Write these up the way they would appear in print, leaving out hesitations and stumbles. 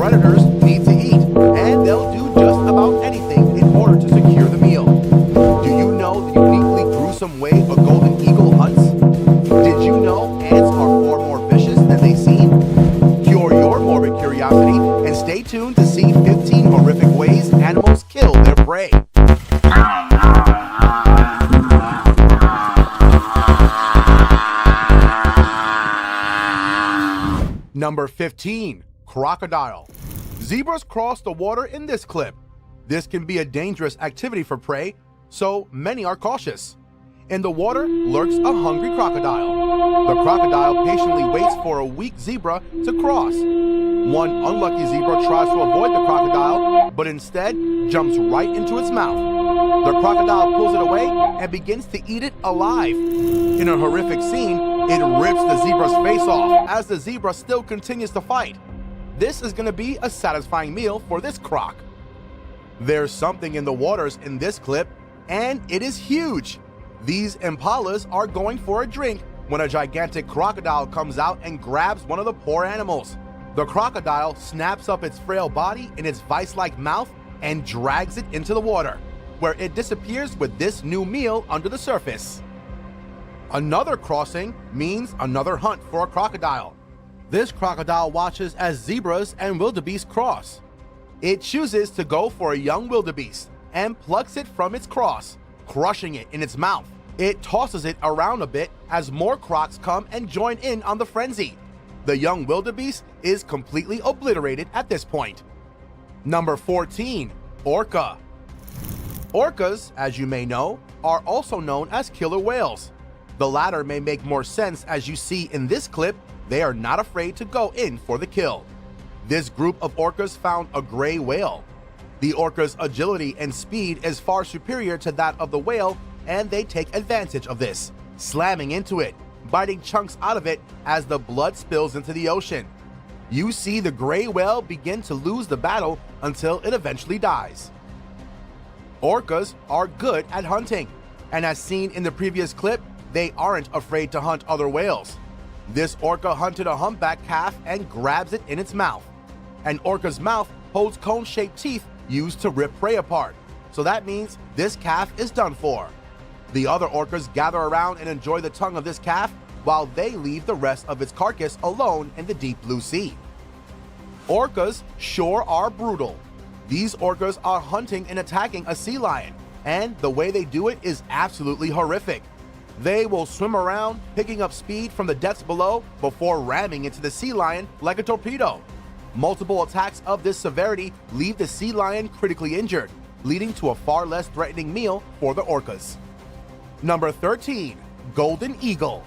predators need to eat, and they'll do just about anything in order to secure the meal. Do you know the uniquely gruesome way a golden eagle hunts? Did you know ants are far more vicious than they seem? Cure your morbid curiosity and stay tuned to see 15 horrific ways animals kill their prey. Number 15. Crocodile. Zebras cross the water in this clip. This can be a dangerous activity for prey, so many are cautious. In the water lurks a hungry crocodile. The crocodile patiently waits for a weak zebra to cross. One unlucky zebra tries to avoid the crocodile, but instead jumps right into its mouth. The crocodile pulls it away and begins to eat it alive. In a horrific scene, it rips the zebra's face off as the zebra still continues to fight. This is going to be a satisfying meal for this croc. There's something in the waters in this clip, and it is huge. These impalas are going for a drink when a gigantic crocodile comes out and grabs one of the poor animals. The crocodile snaps up its frail body in its vice-like mouth and drags it into the water, where it disappears with this new meal under the surface. Another crossing means another hunt for a crocodile. This crocodile watches as zebras and wildebeest cross. It chooses to go for a young wildebeest and plucks it from its cross, crushing it in its mouth. It tosses it around a bit as more crocs come and join in on the frenzy. The young wildebeest is completely obliterated at this point. Number 14. Orca. Orcas, as you may know, are also known as killer whales. The latter may make more sense as you see in this clip, they are not afraid to go in for the kill. This group of orcas found a gray whale. The orca's agility and speed is far superior to that of the whale, and they take advantage of this, slamming into it, biting chunks out of it as the blood spills into the ocean. You see the gray whale begin to lose the battle until it eventually dies. Orcas are good at hunting, and as seen in the previous clip, they aren't afraid to hunt other whales. This orca hunted a humpback calf and grabs it in its mouth. An orca's mouth holds cone-shaped teeth used to rip prey apart, so that means this calf is done for. The other orcas gather around and enjoy the tongue of this calf while they leave the rest of its carcass alone in the deep blue sea. Orcas sure are brutal. These orcas are hunting and attacking a sea lion, and the way they do it is absolutely horrific. They will swim around, picking up speed from the depths below before ramming into the sea lion like a torpedo. Multiple attacks of this severity leave the sea lion critically injured, leading to a far less threatening meal for the orcas. Number 13. Golden Eagle.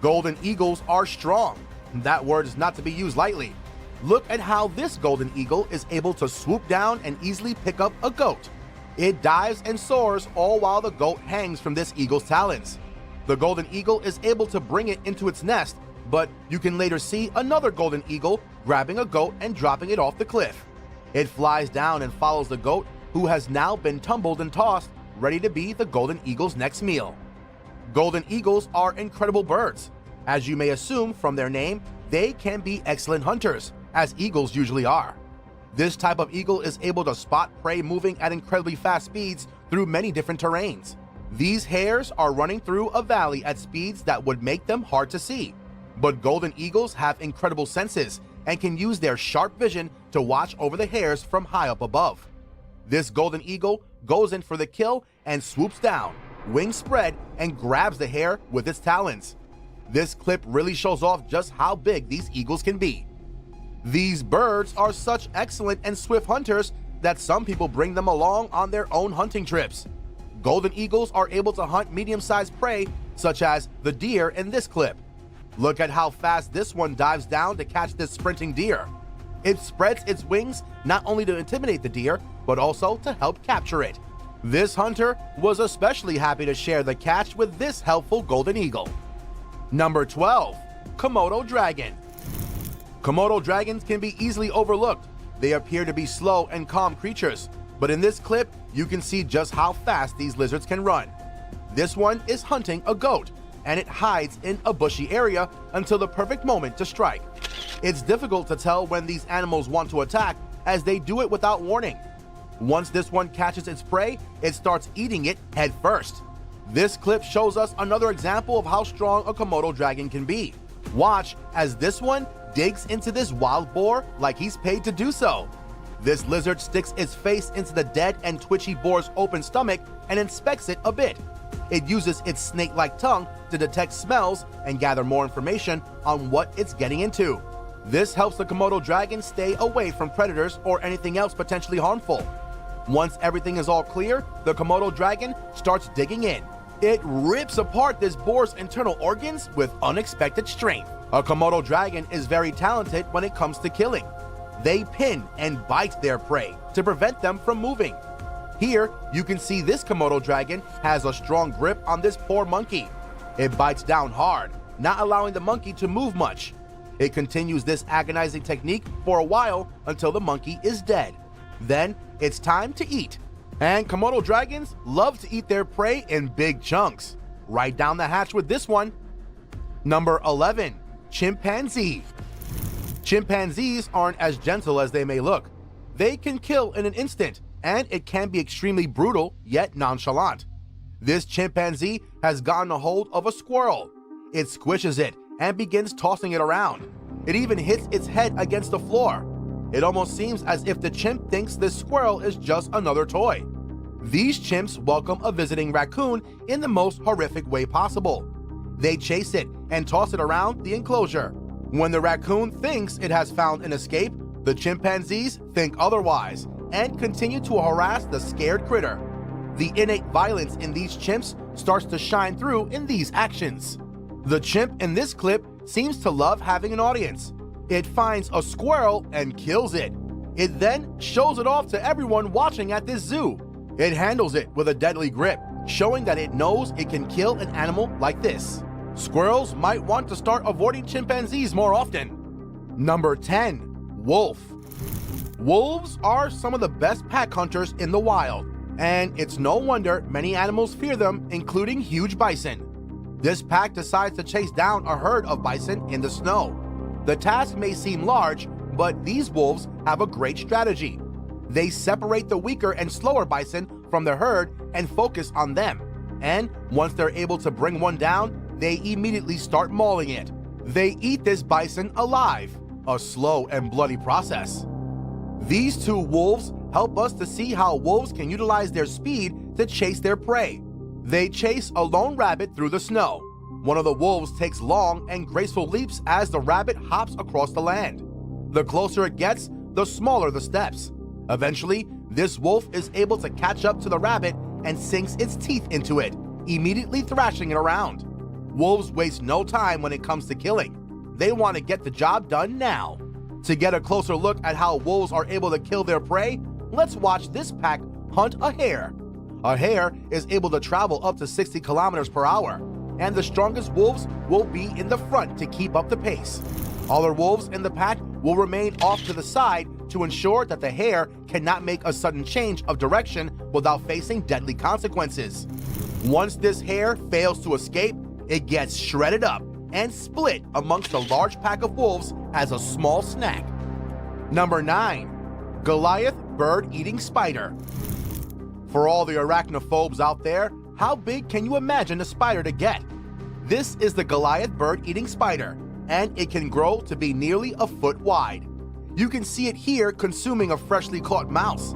Golden eagles are strong. That word is not to be used lightly. Look at how this golden eagle is able to swoop down and easily pick up a goat. It dives and soars all while the goat hangs from this eagle's talons. The golden eagle is able to bring it into its nest, but you can later see another golden eagle grabbing a goat and dropping it off the cliff. It flies down and follows the goat, who has now been tumbled and tossed, ready to be the golden eagle's next meal. Golden eagles are incredible birds. As you may assume from their name, they can be excellent hunters, as eagles usually are. This type of eagle is able to spot prey moving at incredibly fast speeds through many different terrains. These hares are running through a valley at speeds that would make them hard to see. But golden eagles have incredible senses and can use their sharp vision to watch over the hares from high up above. This golden eagle goes in for the kill and swoops down, wings spread, and grabs the hare with its talons. This clip really shows off just how big these eagles can be. These birds are such excellent and swift hunters that some people bring them along on their own hunting trips. Golden eagles are able to hunt medium-sized prey, such as the deer in this clip. Look at how fast this one dives down to catch this sprinting deer. It spreads its wings not only to intimidate the deer, but also to help capture it. This hunter was especially happy to share the catch with this helpful golden eagle. Number 12. Komodo dragon. Komodo dragons can be easily overlooked. They appear to be slow and calm creatures, but in this clip, you can see just how fast these lizards can run. This one is hunting a goat, and it hides in a bushy area until the perfect moment to strike. It's difficult to tell when these animals want to attack, as they do it without warning. Once this one catches its prey, it starts eating it head first. This clip shows us another example of how strong a Komodo dragon can be. Watch as this one digs into this wild boar like he's paid to do so. This lizard sticks its face into the dead and twitchy boar's open stomach and inspects it a bit. It uses its snake-like tongue to detect smells and gather more information on what it's getting into. This helps the Komodo dragon stay away from predators or anything else potentially harmful. Once everything is all clear, the Komodo dragon starts digging in. It rips apart this boar's internal organs with unexpected strength. A Komodo dragon is very talented when it comes to killing. They pin and bite their prey to prevent them from moving. Here, you can see this Komodo dragon has a strong grip on this poor monkey. It bites down hard, not allowing the monkey to move much. It continues this agonizing technique for a while until the monkey is dead. Then, it's time to eat. And Komodo dragons love to eat their prey in big chunks. Right down the hatch with this one. Number 11. Chimpanzee. Chimpanzees aren't as gentle as they may look. They can kill in an instant, and it can be extremely brutal yet nonchalant. This chimpanzee has gotten a hold of a squirrel. It squishes it and begins tossing it around. It even hits its head against the floor. It almost seems as if the chimp thinks this squirrel is just another toy. These chimps welcome a visiting raccoon in the most horrific way possible. They chase it and toss it around the enclosure. When the raccoon thinks it has found an escape, the chimpanzees think otherwise and continue to harass the scared critter. The innate violence in these chimps starts to shine through in these actions. The chimp in this clip seems to love having an audience. It finds a squirrel and kills it. It then shows it off to everyone watching at this zoo. It handles it with a deadly grip, showing that it knows it can kill an animal like this. Squirrels might want to start avoiding chimpanzees more often. Number 10. Wolf. Wolves are some of the best pack hunters in the wild, and it's no wonder many animals fear them, including huge bison. This pack decides to chase down a herd of bison in the snow. The task may seem large, but these wolves have a great strategy. They separate the weaker and slower bison from the herd and focus on them. And once they're able to bring one down, they immediately start mauling it. They eat this bison alive, a slow and bloody process. These two wolves help us to see how wolves can utilize their speed to chase their prey. They chase a lone rabbit through the snow. One of the wolves takes long and graceful leaps as the rabbit hops across the land. The closer it gets, the smaller the steps. Eventually, this wolf is able to catch up to the rabbit and sinks its teeth into it, immediately thrashing it around. Wolves waste no time when it comes to killing. They want to get the job done now. To get a closer look at how wolves are able to kill their prey, let's watch this pack hunt a hare. A hare is able to travel up to 60 kilometers per hour, and the strongest wolves will be in the front to keep up the pace. Other wolves in the pack will remain off to the side to ensure that the hare cannot make a sudden change of direction without facing deadly consequences. Once this hare fails to escape, it gets shredded up and split amongst a large pack of wolves as a small snack. Number 9. Goliath bird-eating spider. For all the arachnophobes out there, how big can you imagine a spider to get? This is the Goliath bird-eating spider, and it can grow to be nearly a foot wide. You can see it here consuming a freshly caught mouse.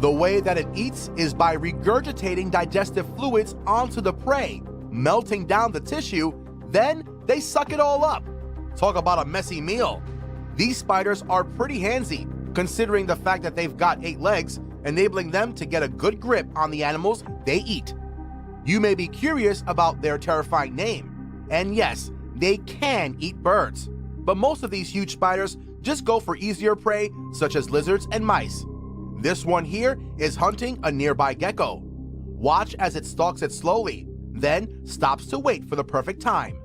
The way that it eats is by regurgitating digestive fluids onto the prey, melting down the tissue, then they suck it all up. Talk about a messy meal. These spiders are pretty handsy, considering the fact that they've got 8 legs, enabling them to get a good grip on the animals they eat. You may be curious about their terrifying name, and yes, they can eat birds, but most of these huge spiders just go for easier prey such as lizards and mice. This one here is hunting a nearby gecko. Watch as it stalks it slowly, then stops to wait for the perfect time.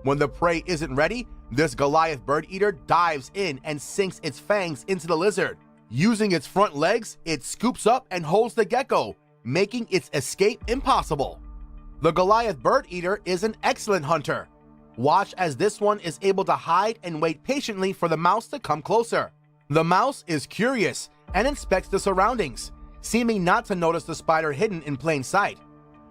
When the prey isn't ready, this Goliath bird eater dives in and sinks its fangs into the lizard. Using its front legs, it scoops up and holds the gecko, making its escape impossible. The Goliath bird eater is an excellent hunter. Watch as this one is able to hide and wait patiently for the mouse to come closer. The mouse is curious and inspects the surroundings, seeming not to notice the spider hidden in plain sight.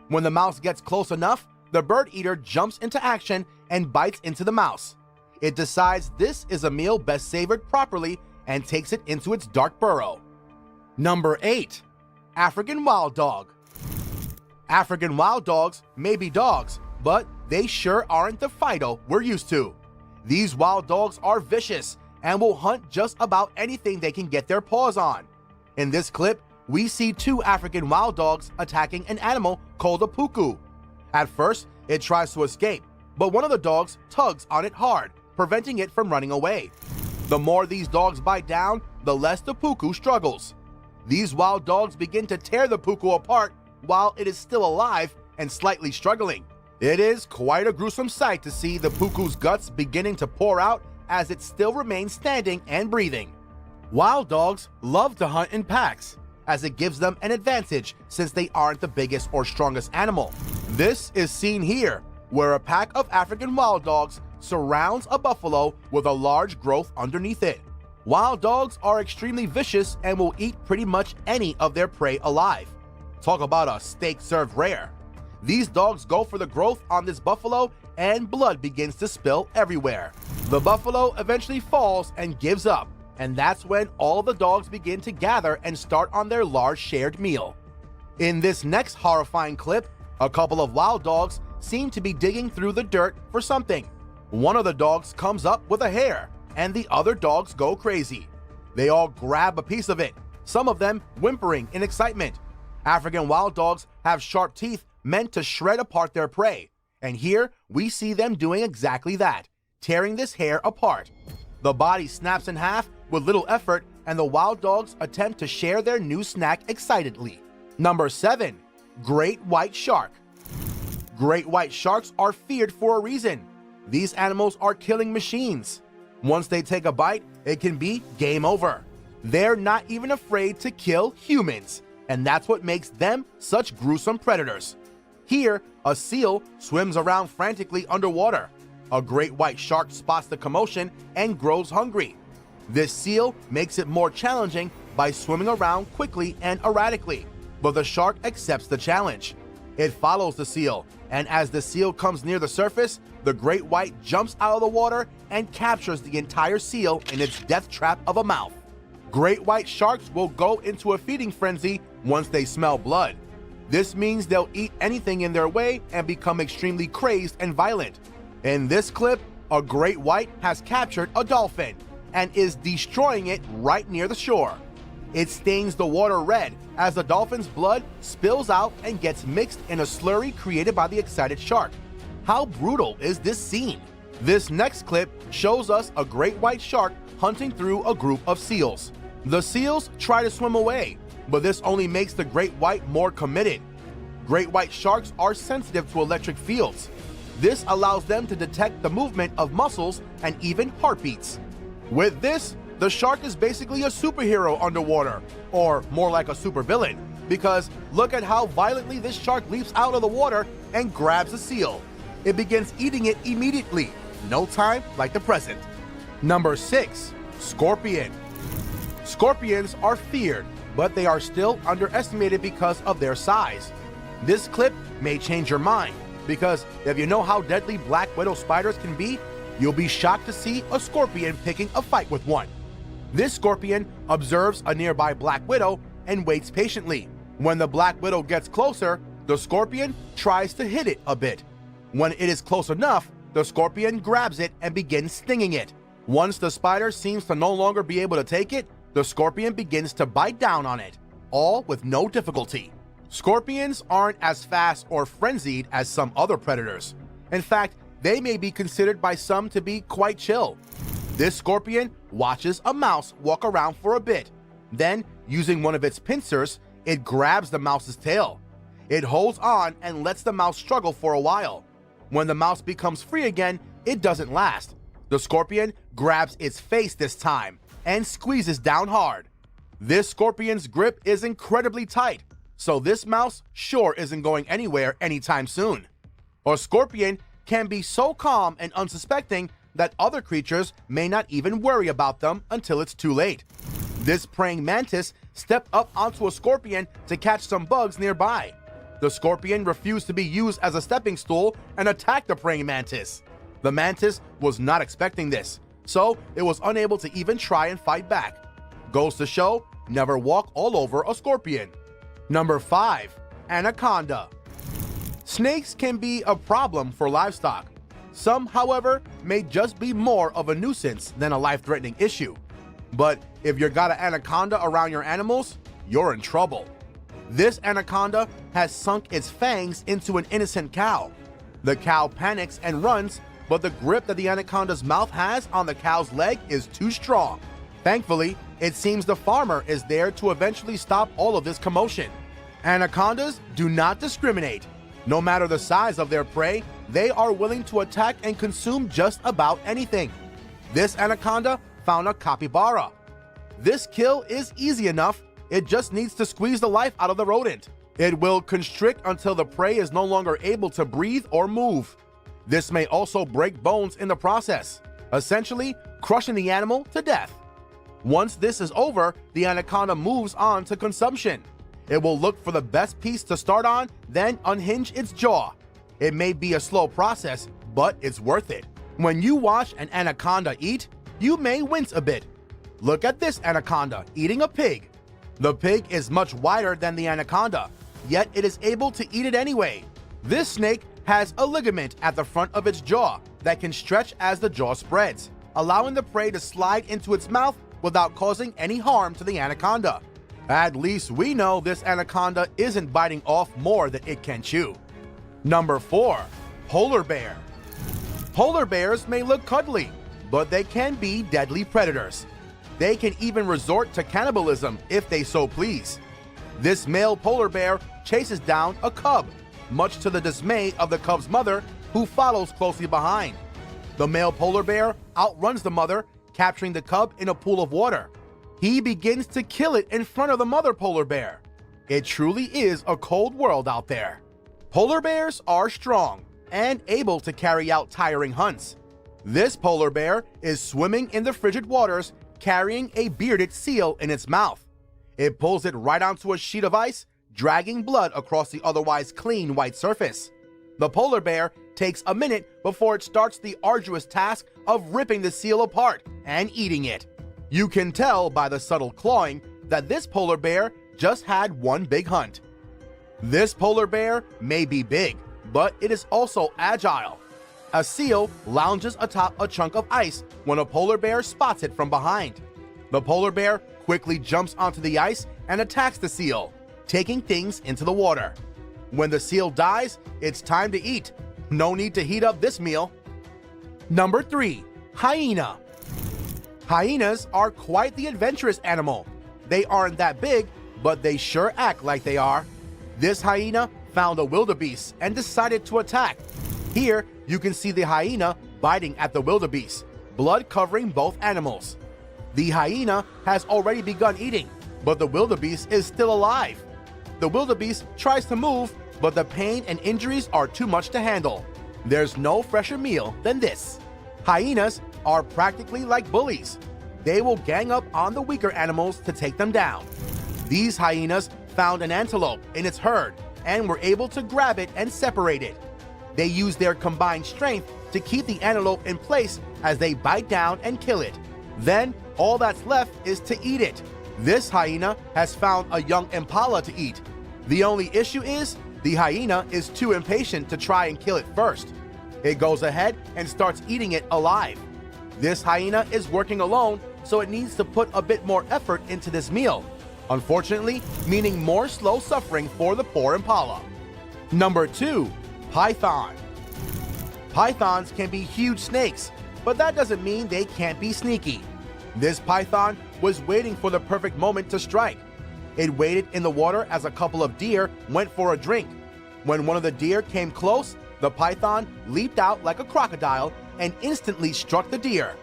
When the mouse gets close enough, the bird eater jumps into action and bites into the mouse. It decides this is a meal best savored properly and takes it into its dark burrow. Number 8. African Wild Dog. African wild dogs may be dogs, but they sure aren't the Fido we're used to. These wild dogs are vicious and will hunt just about anything they can get their paws on. In this clip, we see 2 African wild dogs attacking an animal called a puku. At first, it tries to escape, but one of the dogs tugs on it hard, preventing it from running away. The more these dogs bite down, the less the puku struggles. These wild dogs begin to tear the puku apart while it is still alive and slightly struggling. It is quite a gruesome sight to see the puku's guts beginning to pour out as it still remains standing and breathing. Wild dogs love to hunt in packs, as it gives them an advantage since they aren't the biggest or strongest animal. This is seen here, where a pack of African wild dogs surrounds a buffalo with a large growth underneath it. Wild dogs are extremely vicious and will eat pretty much any of their prey alive. Talk about a steak served rare. These dogs go for the growth on this buffalo and blood begins to spill everywhere. The buffalo eventually falls and gives up, and that's when all the dogs begin to gather and start on their large shared meal. In this next horrifying clip, a couple of wild dogs seem to be digging through the dirt for something. One of the dogs comes up with a hare, and the other dogs go crazy. They all grab a piece of it, some of them whimpering in excitement. African wild dogs have sharp teeth meant to shred apart their prey, and here we see them doing exactly that, tearing this hare apart. The body snaps in half with little effort, and the wild dogs attempt to share their new snack excitedly. Number 7. Great White Shark. Great white sharks are feared for a reason. These animals are killing machines. Once they take a bite, it can be game over. They're not even afraid to kill humans, and that's what makes them such gruesome predators. Here, a seal swims around frantically underwater. A great white shark spots the commotion and grows hungry. This seal makes it more challenging by swimming around quickly and erratically, but the shark accepts the challenge. It follows the seal, and as the seal comes near the surface, the great white jumps out of the water and captures the entire seal in its death trap of a mouth. Great white sharks will go into a feeding frenzy once they smell blood. This means they'll eat anything in their way and become extremely crazed and violent. In this clip, a great white has captured a dolphin and is destroying it right near the shore. It stains the water red as the dolphin's blood spills out and gets mixed in a slurry created by the excited shark. How brutal is this scene? This next clip shows us a great white shark hunting through a group of seals. The seals try to swim away, but this only makes the great white more committed. Great white sharks are sensitive to electric fields. This allows them to detect the movement of muscles and even heartbeats. With this, the shark is basically a superhero underwater, or more like a supervillain, because look at how violently this shark leaps out of the water and grabs a seal. It begins eating it immediately, no time like the present. Number 6. Scorpion. Scorpions are feared, but they are still underestimated because of their size. This clip may change your mind, because if you know how deadly black widow spiders can be, you'll be shocked to see a scorpion picking a fight with one. This scorpion observes a nearby black widow and waits patiently. When the black widow gets closer, the scorpion tries to hit it a bit. When it is close enough, the scorpion grabs it and begins stinging it. Once the spider seems to no longer be able to take it, the scorpion begins to bite down on it, all with no difficulty. Scorpions aren't as fast or frenzied as some other predators. In fact, they may be considered by some to be quite chill. This scorpion watches a mouse walk around for a bit. Then, using one of its pincers, it grabs the mouse's tail. It holds on and lets the mouse struggle for a while. When the mouse becomes free again, it doesn't last. The scorpion grabs its face this time and squeezes down hard. This scorpion's grip is incredibly tight, so this mouse sure isn't going anywhere anytime soon. A scorpion can be so calm and unsuspecting that other creatures may not even worry about them until it's too late. This praying mantis stepped up onto a scorpion to catch some bugs nearby. The scorpion refused to be used as a stepping stool and attacked the praying mantis. The mantis was not expecting this, so it was unable to even try and fight back. Goes to show, never walk all over a scorpion. Number 5. Anaconda. Snakes can be a problem for livestock. Some, however, may just be more of a nuisance than a life-threatening issue. But if you got an anaconda around your animals, you're in trouble. This anaconda has sunk its fangs into an innocent cow. The cow panics and runs, but the grip that the anaconda's mouth has on the cow's leg is too strong. Thankfully, it seems the farmer is there to eventually stop all of this commotion. Anacondas do not discriminate. No matter the size of their prey, they are willing to attack and consume just about anything. This anaconda found a capybara. This kill is easy enough. It just needs to squeeze the life out of the rodent. It will constrict until the prey is no longer able to breathe or move. This may also break bones in the process, essentially crushing the animal to death. Once this is over, the anaconda moves on to consumption. It will look for the best piece to start on, then unhinge its jaw. It may be a slow process, but it's worth it. When you watch an anaconda eat, you may wince a bit. Look at this anaconda eating a pig. The pig is much wider than the anaconda, yet it is able to eat it anyway. This snake has a ligament at the front of its jaw that can stretch as the jaw spreads, allowing the prey to slide into its mouth without causing any harm to the anaconda. At least we know this anaconda isn't biting off more than it can chew. Number 4. Polar bear. Polar bears may look cuddly, but they can be deadly predators. They can even resort to cannibalism if they so please. This male polar bear chases down a cub, much to the dismay of the cub's mother, who follows closely behind. The male polar bear outruns the mother, capturing the cub in a pool of water. He begins to kill it in front of the mother polar bear. It truly is a cold world out there. Polar bears are strong and able to carry out tiring hunts. This polar bear is swimming in the frigid waters, carrying a bearded seal in its mouth. It pulls it right onto a sheet of ice, dragging blood across the otherwise clean white surface. The polar bear takes a minute before it starts the arduous task of ripping the seal apart and eating it. You can tell by the subtle clawing that this polar bear just had one big hunt. This polar bear may be big, but it is also agile. A seal lounges atop a chunk of ice when a polar bear spots it from behind. The polar bear quickly jumps onto the ice and attacks the seal, taking things into the water. When the seal dies, it's time to eat. No need to heat up this meal. Number 3. Hyena. Hyenas are quite the adventurous animal. They aren't that big, but they sure act like they are. This hyena found a wildebeest and decided to attack. Here, you can see the hyena biting at the wildebeest, blood covering both animals. The hyena has already begun eating, but the wildebeest is still alive. The wildebeest tries to move, but the pain and injuries are too much to handle. There's no fresher meal than this. Hyenas are practically like bullies. They will gang up on the weaker animals to take them down. These hyenas found an antelope in its herd and were able to grab it and separate it. They use their combined strength to keep the antelope in place as they bite down and kill it. Then, all that's left is to eat it. This hyena has found a young impala to eat. The only issue is, the hyena is too impatient to try and kill it first. It goes ahead and starts eating it alive. This hyena is working alone, so it needs to put a bit more effort into this meal. Unfortunately, meaning more slow suffering for the poor impala. Number 2. Python. Pythons can be huge snakes, but that doesn't mean they can't be sneaky. This python was waiting for the perfect moment to strike. It waited in the water as a couple of deer went for a drink. When one of the deer came close, the python leaped out like a crocodile and instantly struck the deer.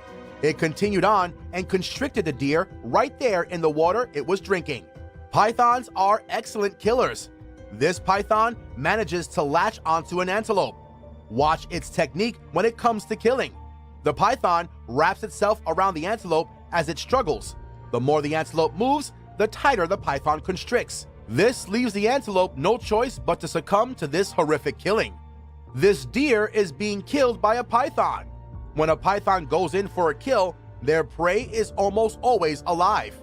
It continued on and constricted the deer right there in the water it was drinking. Pythons are excellent killers. This python manages to latch onto an antelope. Watch its technique when it comes to killing. The python wraps itself around the antelope as it struggles. The more the antelope moves, the tighter the python constricts. This leaves the antelope no choice but to succumb to this horrific killing. This deer is being killed by a python. When a python goes in for a kill, their prey is almost always alive.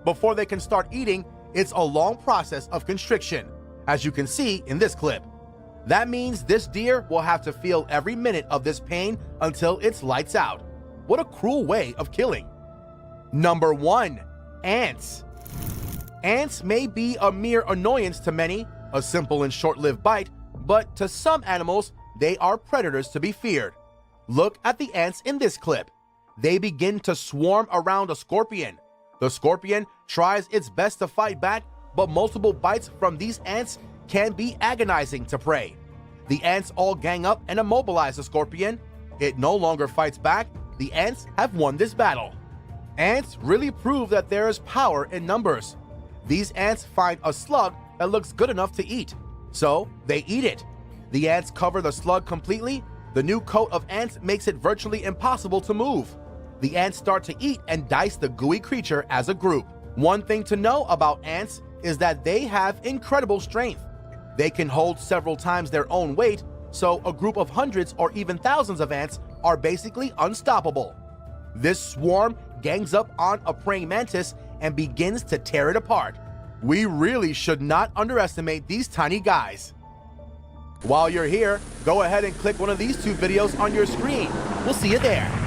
Before they can start eating, it's a long process of constriction, as you can see in this clip. That means this deer will have to feel every minute of this pain until it's lights out. What a cruel way of killing. Number 1. Ants. Ants may be a mere annoyance to many, a simple and short-lived bite, but to some animals, they are predators to be feared. Look at the ants in this clip. They begin to swarm around a scorpion. The scorpion tries its best to fight back, but multiple bites from these ants can be agonizing to prey. The ants all gang up and immobilize the scorpion. It no longer fights back. The ants have won this battle. Ants really prove that there is power in numbers. These ants find a slug that looks good enough to eat, so they eat it. The ants cover the slug completely. The new coat of ants makes it virtually impossible to move. The ants start to eat and dice the gooey creature as a group. One thing to know about ants is that they have incredible strength. They can hold several times their own weight, so a group of hundreds or even thousands of ants are basically unstoppable. This swarm gangs up on a praying mantis and begins to tear it apart. We really should not underestimate these tiny guys. While you're here, go ahead and click one of these two videos on your screen. We'll see you there.